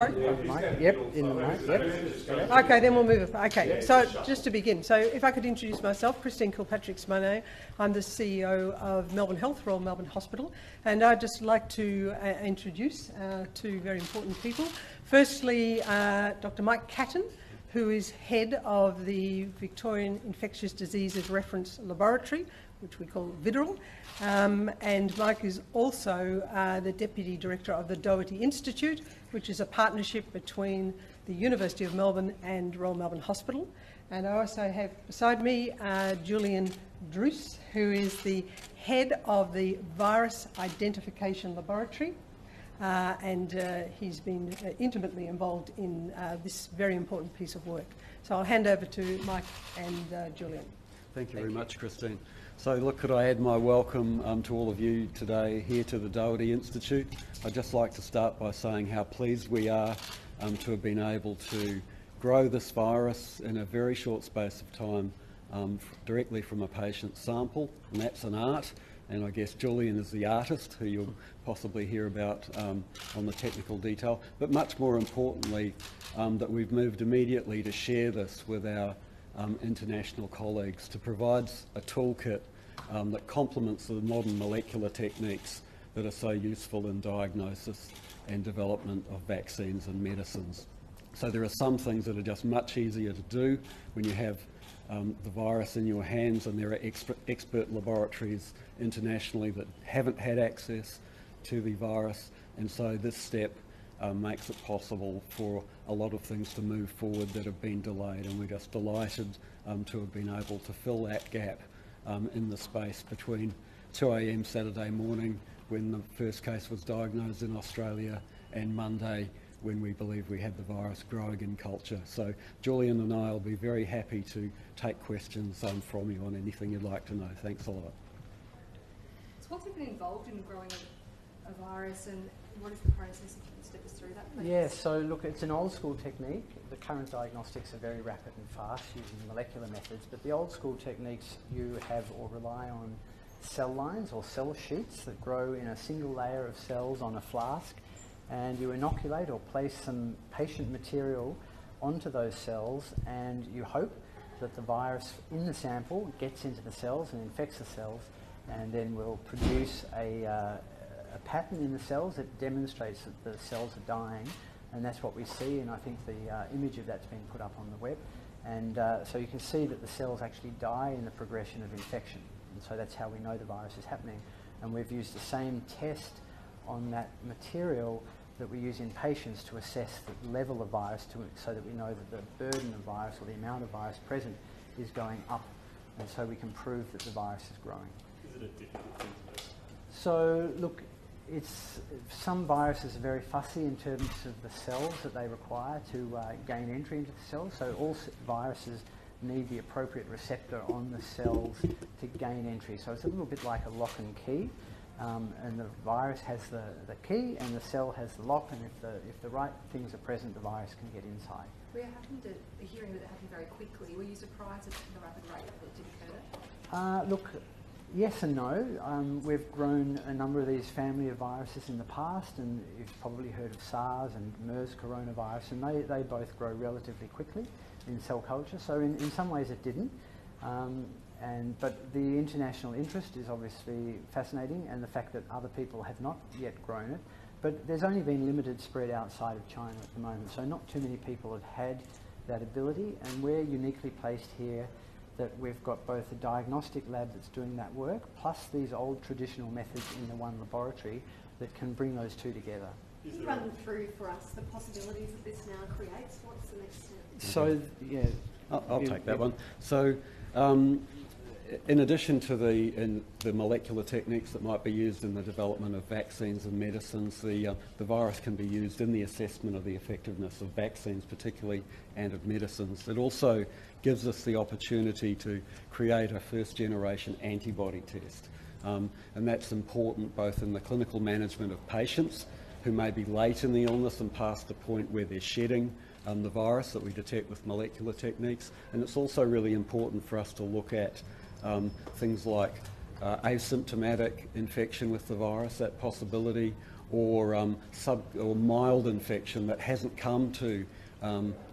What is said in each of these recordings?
Yep, in the mic, yep. Okay, then we'll move it. Okay, so just to begin, so if I could introduce myself, Christine Kilpatrick's my name. I'm the CEO of Melbourne Health, Royal Melbourne Hospital, and I'd just like to introduce two very important people. Firstly, Dr. Mike Catton, who is head of the Victorian Infectious Diseases Reference Laboratory, which we call VIDRL, and Mike is also the Deputy Director of the Doherty Institute, which is a partnership between the University of Melbourne and Royal Melbourne Hospital. And I also have beside me Julian Druce, who is the head of the Virus Identification Laboratory, and he's been intimately involved in this very important piece of work. So I'll hand over to Mike and Julian. Thank you very much, Christine. So look, could I add my welcome to all of you today here to the Doherty Institute. I'd just like to start by saying how pleased we are to have been able to grow this virus in a very short space of time directly from a patient sample, and that's an art. And I guess Julian is the artist, who you'll possibly hear about on the technical detail. But much more importantly, that we've moved immediately to share this with our international colleagues to provide a toolkit that complements the modern molecular techniques that are so useful in diagnosis and development of vaccines and medicines. So there are some things that are just much easier to do when you have the virus in your hands, and there are expert laboratories internationally that haven't had access to the virus, and so this step makes it possible for a lot of things to move forward that have been delayed, and we're just delighted to have been able to fill that gap in the space between 2 a.m. Saturday morning, when the first case was diagnosed in Australia, and Monday, when we believe we had the virus growing in culture. So Julian and I will be very happy to take questions from you on anything you'd like to know. Thanks a lot. So what's been involved in growing a virus, and what is the process? If you can step us through that, please. Yeah, so look, it's an old school technique. The current diagnostics are very rapid and fast using molecular methods, but the old school techniques you have or rely on cell lines or cell sheets that grow in a single layer of cells on a flask, and you inoculate or place some patient material onto those cells, and you hope that the virus in the sample gets into the cells and infects the cells, and then will produce a pattern in the cells that demonstrates that the cells are dying, and that's what we see, and I think the image of that's been put up on the web, and so you can see that the cells actually die in the progression of infection, and so that's how we know the virus is happening. And we've used the same test on that material that we use in patients to assess the level of virus so that we know that the burden of virus or the amount of virus present is going up, and so we can prove that the virus is growing. Is it a difficult thing to do? So look, some viruses are very fussy in terms of the cells that they require to gain entry into the cells. So all viruses need the appropriate receptor on the cells to gain entry. So it's a little bit like a lock and key. And the virus has the key and the cell has the lock, and if the right things are present, the virus can get inside. We happened to hearing that it happened very quickly. Were you surprised at the rapid rate that it did occur? Look, yes and no. We've grown a number of these family of viruses in the past, and you've probably heard of SARS and MERS coronavirus, and they both grow relatively quickly in cell culture. So in some ways it didn't. But the international interest is obviously fascinating, and the fact that other people have not yet grown it. But there's only been limited spread outside of China at the moment, so not too many people have had that ability, and we're uniquely placed here that we've got both a diagnostic lab that's doing that work, plus these old traditional methods in the one laboratory that can bring those two together. Can you run through for us the possibilities that this now creates? What's the next step? So, yeah. I'll take that one. So, in addition to the molecular techniques that might be used in the development of vaccines and medicines, the virus can be used in the assessment of the effectiveness of vaccines particularly, and of medicines. It also gives us the opportunity to create a first-generation antibody test. And that's important both in the clinical management of patients who may be late in the illness and past the point where they're shedding the virus that we detect with molecular techniques. And it's also really important for us to look at things like asymptomatic infection with the virus, that possibility, or or mild infection that hasn't come to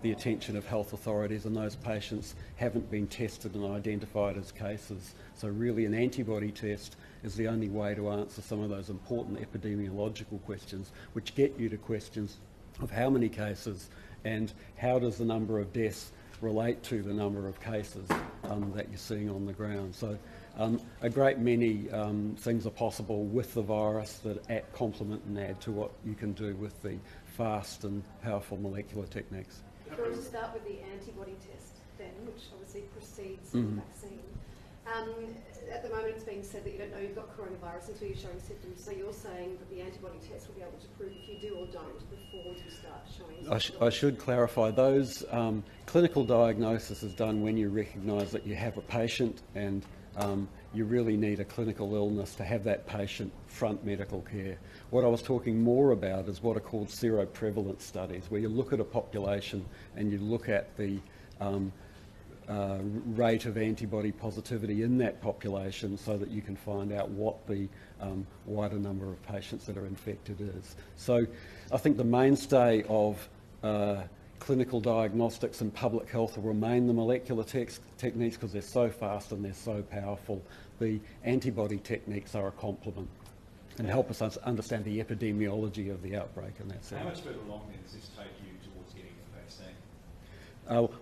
the attention of health authorities, and those patients haven't been tested and identified as cases. So really an antibody test is the only way to answer some of those important epidemiological questions, which get you to questions of how many cases and how does the number of deaths relate to the number of cases that you're seeing on the ground. So a great many things are possible with the virus that complement and add to what you can do with the fast and powerful molecular techniques. If we were to start with the antibody test then, which obviously precedes the vaccine, at the moment it's being said that you don't know you've got coronavirus until you're showing symptoms, so you're saying that the antibody test will be able to prove if you do or don't before you start showing symptoms. I should clarify, those clinical diagnosis is done when you recognise that you have a patient and you really need a clinical illness to have that patient front medical care. What I was talking more about is what are called seroprevalence studies, where you look at a population and you look at the rate of antibody positivity in that population so that you can find out what the wider number of patients that are infected is. So I think the mainstay of clinical diagnostics and public health will remain the molecular techniques because they're so fast and they're so powerful. The antibody techniques are a complement and help us understand the epidemiology of the outbreak in that sense. How much further along then does this take you towards getting the vaccine?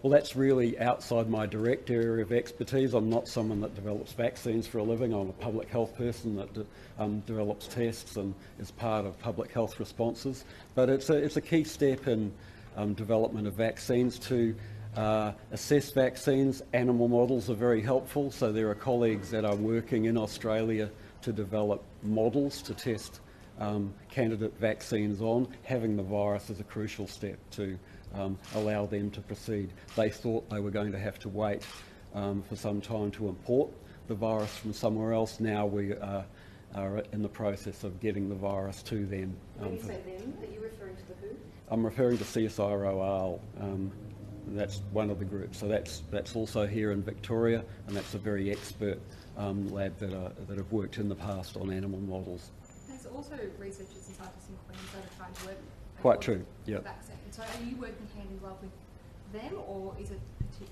Well, that's really outside my direct area of expertise. I'm not someone that develops vaccines for a living. I'm a public health person that develops tests and is part of public health responses. But it's a key step in development of vaccines to assess vaccines. Animal models are very helpful. So there are colleagues that are working in Australia to develop models to test candidate vaccines on. Having the virus is a crucial step to allow them to proceed. They thought they were going to have to wait for some time to import the virus from somewhere else. Now we are in the process of getting the virus to them. When you say them, are you referring to the WHO? I'm referring to CSIRO. That's one of the groups. So that's also here in Victoria, and that's a very expert lab that have worked in the past on animal models. There's also researchers and scientists in Queensland that are trying to work Quite true, yeah. vaccine. So are you working hand in glove with them, or is it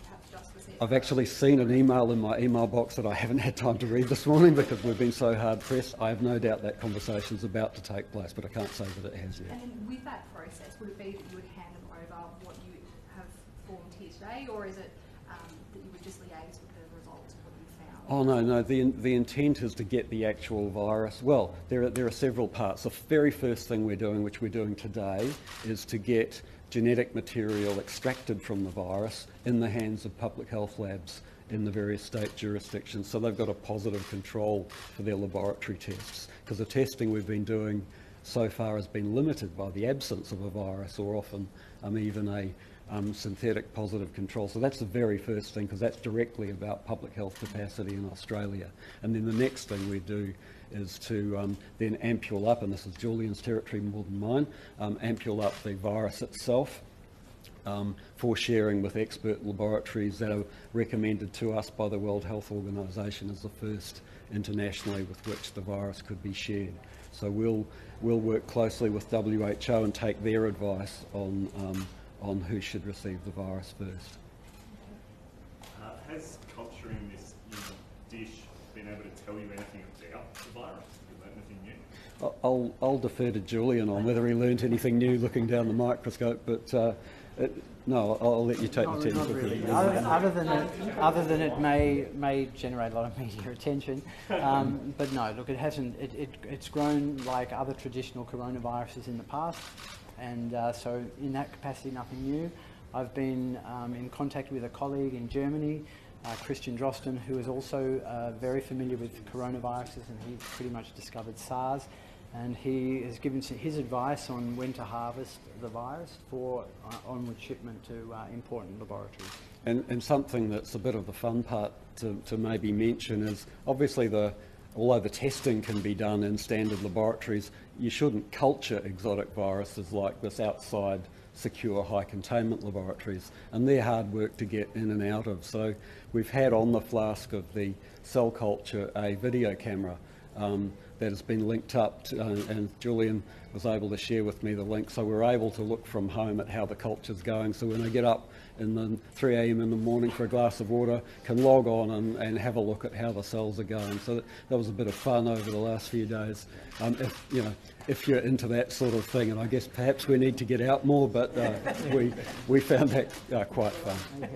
perhaps just with I've actually seen an email in my email box that I haven't had time to read this morning because we've been so hard pressed. I have no doubt that conversation's about to take place, but I can't say that it has yet. And then with that process, would it be that you would hand them over what you have formed here today, or is it that you would just liaise with the results of what you found? Oh no, the intent is to get the actual virus. Well, there are several parts. The very first thing we're doing, which we're doing today, is to get genetic material extracted from the virus in the hands of public health labs in the various state jurisdictions. So they've got a positive control for their laboratory tests, because the testing we've been doing so far has been limited by the absence of a virus, or often even a synthetic positive control. So that's the very first thing, because that's directly about public health capacity in Australia. And then the next thing we do is to then ampule up, and this is Julian's territory more than mine, ampule up the virus itself for sharing with expert laboratories that are recommended to us by the World Health Organization as the first internationally with which the virus could be shared. So we'll work closely with WHO and take their advice on who should receive the virus first. Has culturing this in the dish been able to tell you anything about the virus? Have you learned anything new? I'll defer to Julian on whether he learnt anything new looking down the microscope, but no, I'll let you take the technical. Not really. Other than it may generate a lot of media attention, but no. Look, it hasn't. It's grown like other traditional coronaviruses in the past, and so in that capacity, nothing new. I've been in contact with a colleague in Germany, Christian Drosten, who is also very familiar with coronaviruses, and he pretty much discovered SARS. And he has given his advice on when to harvest the virus for onward shipment to important laboratories. And something that's a bit of the fun part to maybe mention is obviously although the testing can be done in standard laboratories, you shouldn't culture exotic viruses like this outside secure high containment laboratories, and they're hard work to get in and out of. So we've had on the flask of the cell culture a video camera that has been linked up to, and Julian was able to share with me the link, so we're able to look from home at how the culture's going. So when I get up in the 3 a.m. in the morning for a glass of water, can log on and have a look at how the cells are going. So that was a bit of fun over the last few days. If you're into that sort of thing, and I guess perhaps we need to get out more, but we found that quite fun.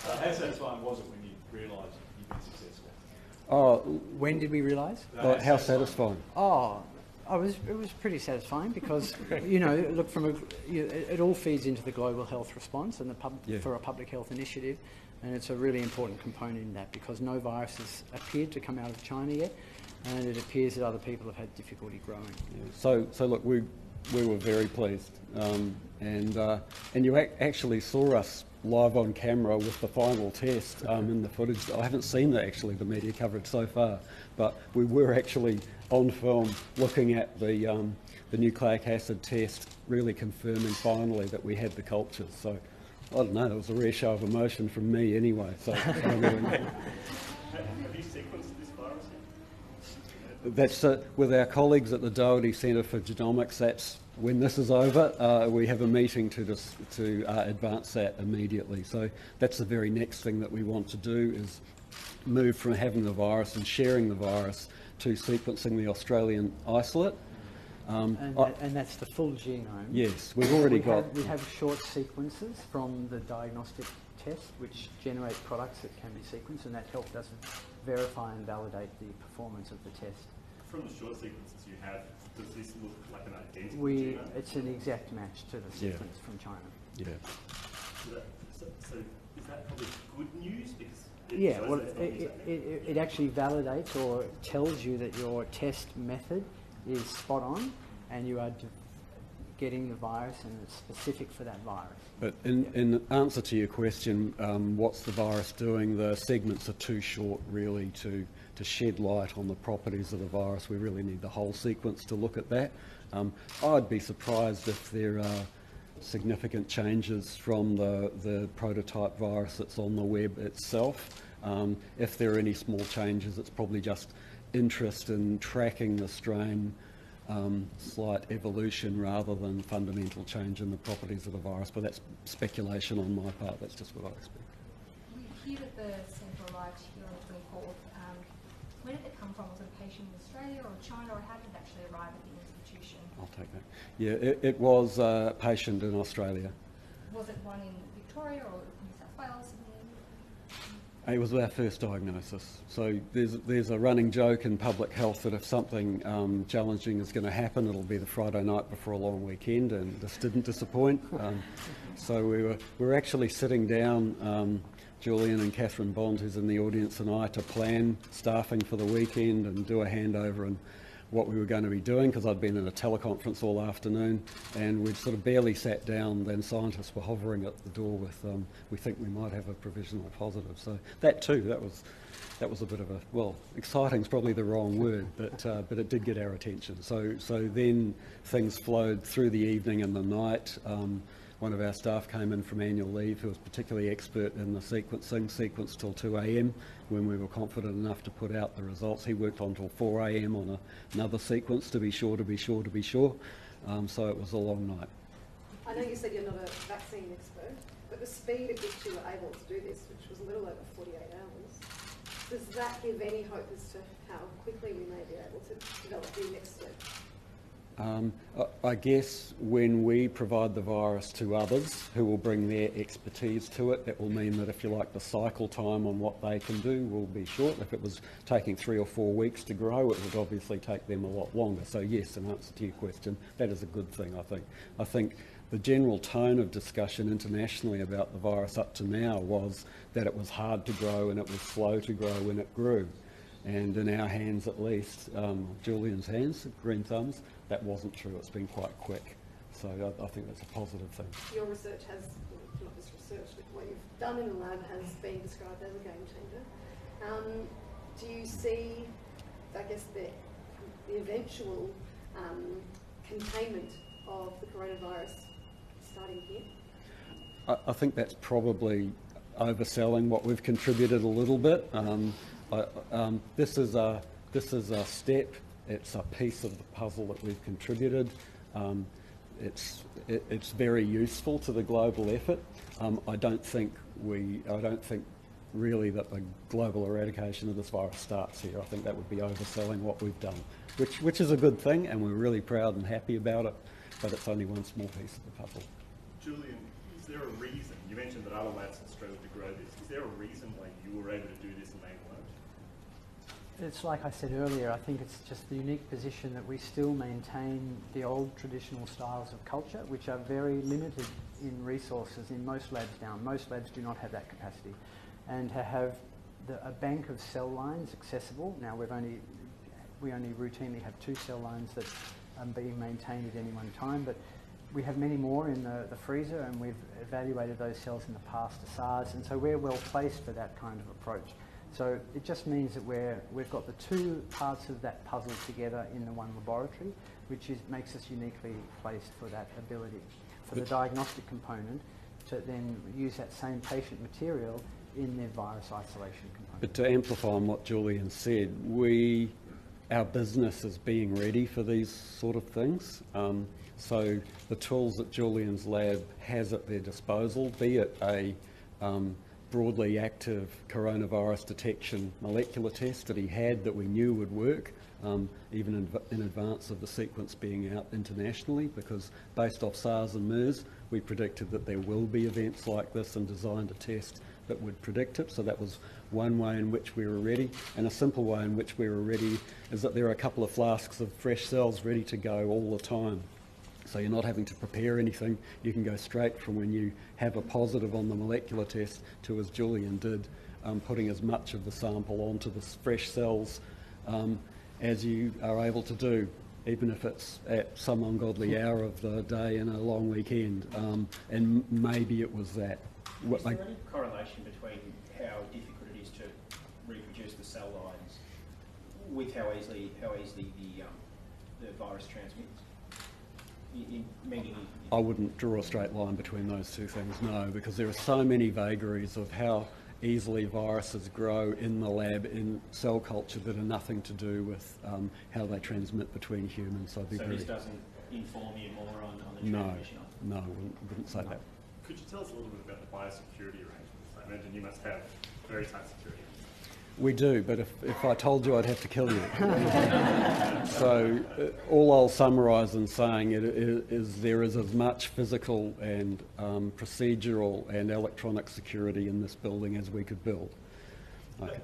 How satisfying was it when you realised you'd been successful? Oh, When did we realise? how satisfying. Oh, it was pretty satisfying because, look, it all feeds into the global health response and for a public health initiative, and it's a really important component in that because no virus has appeared to come out of China yet, and it appears that other people have had difficulty growing. Yeah. So look, we were very pleased, and you actually saw us live on camera with the final test in the footage. I haven't seen the media coverage so far, but we were actually on film looking at the nucleic acid test, really confirming finally that we had the cultures. So I don't know, it was a rare show of emotion from me anyway. So Have you sequenced this virus yet? that's with our colleagues at the Doherty Centre for Genomics. That's when this is over, we have a meeting to advance that immediately. So that's the very next thing that we want to do, is move from having the virus and sharing the virus to sequencing the Australian isolate. And that's the full genome. Yes, we've already got... We have short sequences from the diagnostic test which generate products that can be sequenced, and that helped us verify and validate the performance of the test. From the short sequences you have, does this look like an identical genome? It's an exact match to the sequence from China. Yeah. So is that probably good news? Because it actually validates or tells you that your test method is spot on, and you are getting the virus, and it's specific for that virus. But in answer to your question, what's the virus doing? The segments are too short, really, to shed light on the properties of the virus. We really need the whole sequence to look at that. I'd be surprised if there are significant changes from the prototype virus that's on the web itself. If there are any small changes, it's probably just interest in tracking the strain, slight evolution rather than fundamental change in the properties of the virus. But that's speculation on my part. That's just what I expect. We hear that the sample arrived here on the 24th. Where did it come from? Was it a patient in Australia or China, or how did it actually arrive at the institution? I'll take that. Yeah, it was a patient in Australia. Was it one in Victoria or New South Wales? It was our first diagnosis. So there's a running joke in public health that if something challenging is going to happen, it'll be the Friday night before a long weekend, and this didn't disappoint. So we were actually sitting down, Julian and Catherine Bond, who's in the audience, and I, to plan staffing for the weekend and do a handover and what we were going to be doing, because I'd been in a teleconference all afternoon, and we'd sort of barely sat down, then scientists were hovering at the door with, we think we might have a provisional positive. So that too, that was a bit of a, well, exciting is probably the wrong word, but it did get our attention. So then things flowed through the evening and the night. One of our staff came in from annual leave who was particularly expert in the sequenced till 2 a.m. when we were confident enough to put out the results. He worked on till 4 a.m. on another sequence to be sure. So it was a long night. I know you said you're not a vaccine expert, but the speed at which you were able to do this, which was a little over 48 hours, does that give any hope as to how quickly we may be able to develop the next step? I guess when we provide the virus to others who will bring their expertise to it, that will mean that, if you like, the cycle time on what they can do will be short. If it was taking 3 or 4 weeks to grow, it would obviously take them a lot longer. So yes, in answer to your question, that is a good thing, I think. I think the general tone of discussion internationally about the virus up to now was that it was hard to grow and it was slow to grow when it grew. And in our hands, at least, Julian's hands, green thumbs, that wasn't true. It's been quite quick. So I think that's a positive thing. Your research has, not just research, but what you've done in the lab has been described as a game changer. Do you see, I guess, the eventual containment of the coronavirus starting here? I think that's probably overselling what we've contributed a little bit. This is a step It's a piece of the puzzle that we've contributed. It's very useful to the global effort. I don't think really that the global eradication of this virus starts here. I think that would be overselling what we've done, which is a good thing, and we're really proud and happy about it, but it's only one small piece of the puzzle. Julian, is there a reason, you mentioned that other labs have struggled to grow this, is there a reason why you were able to do this and they weren't? It's like I said earlier, I think it's just the unique position that we still maintain the old traditional styles of culture, which are very limited in resources in most labs now. Most labs do not have that capacity. And to have a bank of cell lines accessible, now we only routinely have 2 cell lines that are being maintained at any one time, but we have many more in the freezer, and we've evaluated those cells in the past to SARS, and so we're well placed for that kind of approach. So it just means that we've got the 2 parts of that puzzle together in the one laboratory, which makes us uniquely placed for that ability. For the diagnostic component, to then use that same patient material in their virus isolation component. But to amplify on what Julian said, our business is being ready for these sort of things. So the tools that Julian's lab has at their disposal, be it a broadly active coronavirus detection molecular test that he had that we knew would work, even in advance of the sequence being out internationally, because based off SARS and MERS, we predicted that there will be events like this and designed a test that would predict it. So that was one way in which we were ready. And a simple way in which we were ready is that there are a couple of flasks of fresh cells ready to go all the time. So you're not having to prepare anything. You can go straight from when you have a positive on the molecular test to, as Julian did, putting as much of the sample onto the fresh cells as you are able to do, even if it's at some ungodly hour of the day in a long weekend. And maybe it was that. Is there any correlation between how difficult it is to reproduce the cell lines with how easily the virus transmits? I wouldn't draw a straight line between those 2 things, no, because there are so many vagaries of how easily viruses grow in the lab in cell culture that are nothing to do with how they transmit between humans. So this doesn't inform you more on the transmission? No, I wouldn't say that. Could you tell us a little bit about the biosecurity arrangements? I imagine you must have very tight security. We do, but if I told you, I'd have to kill you. So all I'll summarise in saying it is there is as much physical and procedural and electronic security in this building as we could build. Okay.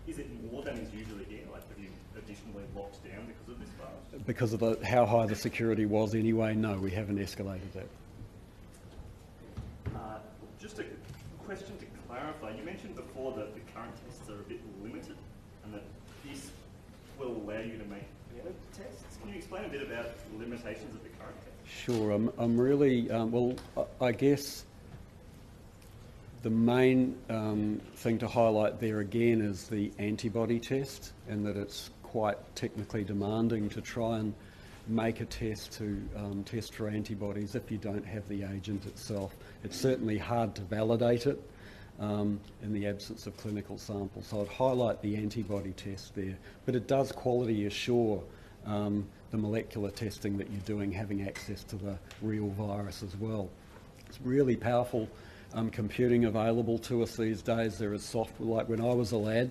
Is it more than is usually here? Like, have you additionally locked down because of this virus? Because of how high the security was anyway, no, we haven't escalated that. Just a question to clarify. You mentioned before that the current tests are a bit limited and that this will allow you to make better tests. Can you explain a bit about the limitations of the current tests? Sure. I'm really, I guess the main thing to highlight there again is the antibody test, and that it's quite technically demanding to try and make a test to test for antibodies if you don't have the agent itself. It's certainly hard to validate it in the absence of clinical samples. So I'd highlight the antibody test there, but it does quality assure the molecular testing that you're doing, having access to the real virus as well. It's really powerful computing available to us these days. There is software, like when I was a lad,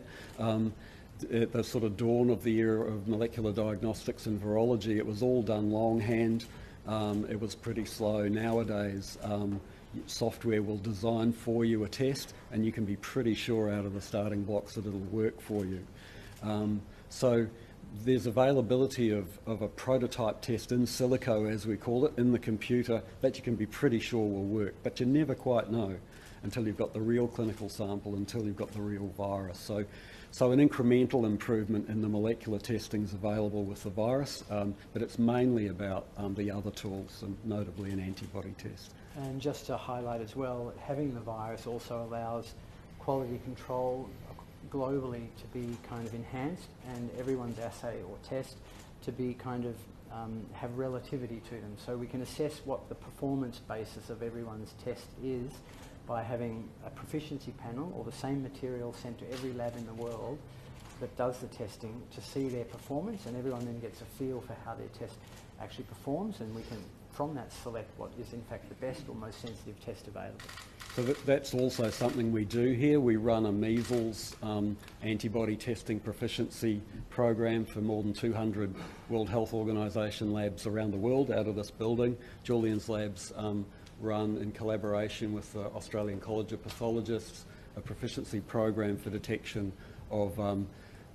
at the sort of dawn of the era of molecular diagnostics and virology, it was all done longhand. It was pretty slow. Nowadays, software will design for you a test, and you can be pretty sure out of the starting blocks that it'll work for you. So there's availability of a prototype test in silico, as we call it, in the computer that you can be pretty sure will work, but you never quite know until you've got the real clinical sample, until you've got the real virus. So an incremental improvement in the molecular testing is available with the virus, but it's mainly about the other tools, and notably an antibody test. And just to highlight as well, having the virus also allows quality control globally to be kind of enhanced, and everyone's assay or test to be kind of have relativity to them. So we can assess what the performance basis of everyone's test is by having a proficiency panel or the same material sent to every lab in the world that does the testing to see their performance, and everyone then gets a feel for how their test actually performs, and we can from that select what is in fact the best or most sensitive test available. So that's also something we do here. We run a measles antibody testing proficiency program for more than 200 World Health Organization labs around the world out of this building. Julian's labs run in collaboration with the Australian College of Pathologists a proficiency program for detection of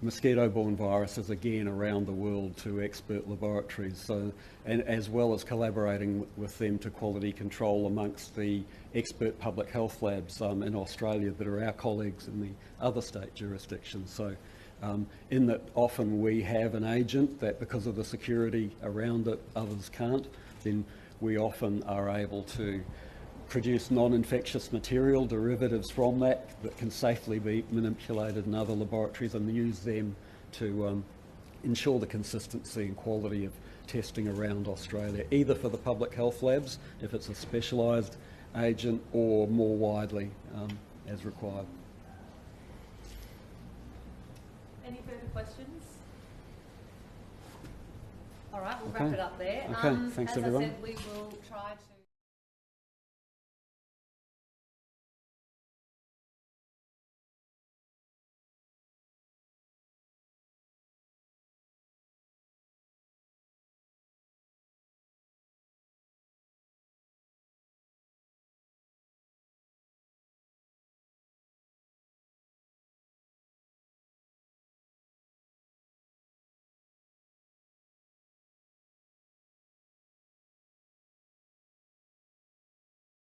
mosquito-borne viruses, again around the world, to expert laboratories. So, and as well as collaborating with them to quality control amongst the expert public health labs in Australia that are our colleagues in the other state jurisdictions. So, in that often we have an agent that, because of the security around it, others can't, then we often are able to produce non-infectious material, derivatives from that can safely be manipulated in other laboratories, and use them to ensure the consistency and quality of testing around Australia, either for the public health labs, if it's a specialised agent, or more widely as required. Any further questions? All right, we'll wrap it up there. Okay, thanks as everyone. I said, we will try to...